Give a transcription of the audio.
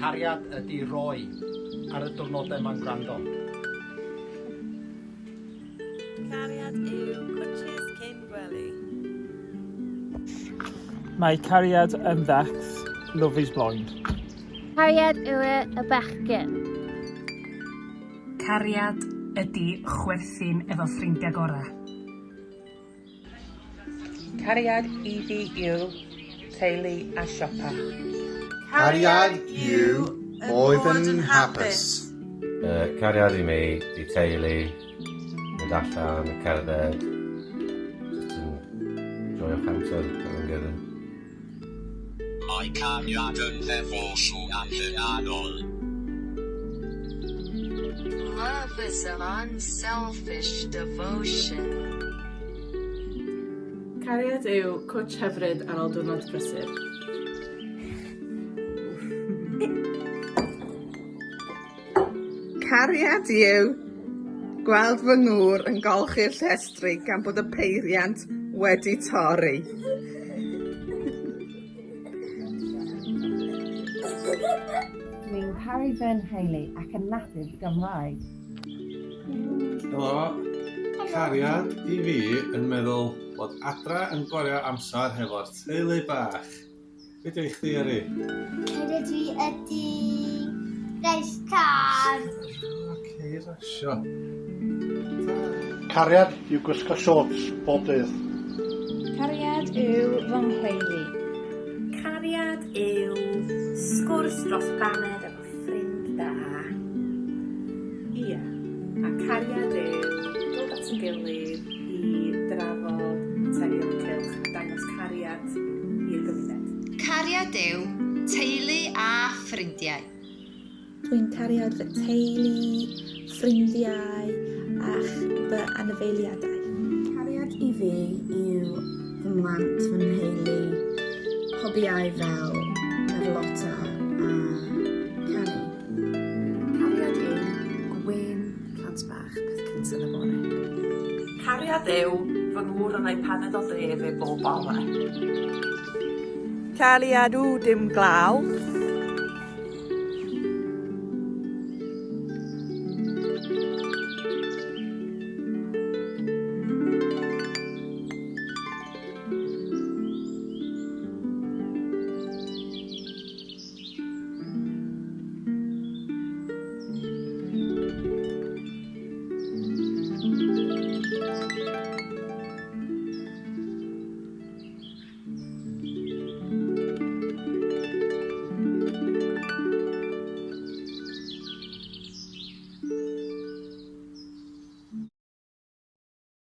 Cariad ydi roi ar y diwrnodau mae'n gwrando. Cariad yw cwtshys cyn gwely. Mae cariad yn ddex, love is blind. Cariad yw y bechgyn. Cariad ydi chwerthin efo ffrindiau gorau. Cariad I fi yw teulu a siopa. Cariad yw boeth yn hapus. Cariad I mi di teulu, mynd allan, y cerdded, jyst yn joio'ch amser yn gyda'n. Mae cariad yn ddefosiwn anhyrannol. Love is an unselfish devotion. Cariad yw cwtsh hyfryd ar ôl diwrnod brysur. Cariad yw gweld fy ngŵr yn golchi'r llestri gan bod y peiriant wedi torri. Dwi'n caru fy nheulu ac yn natur Gymraeg. Helo, cariad I fi yn meddwl bod adra yn gwario amser hefo'r teulu bach. Be di chdi Eri? Cariad fi ydi reis car. Oce, rasio. Cariad yw gwisgo shorts bob dydd. Cariad yw fy nheulu. Cariad yw sgwrs dros baned efo ffrind da. Ia, a cariad yw dod at yn gilydd I drafod materion cylch a dangos cariad i'r gymuned. Cariad yw teulu a ffrindiau. Dwi'n cariad fy teulu, ffrindiau a'ch fy anifeiliadau. Cariad I fi yw fy mlant, fy nheulu, hobiau fel merlota a canu. Cariad yw gwyn plant bach peth cyntaf y bore. Cariad yw fy ngŵr yn ei paned o dref bob bore. Cariad yw dim glaw.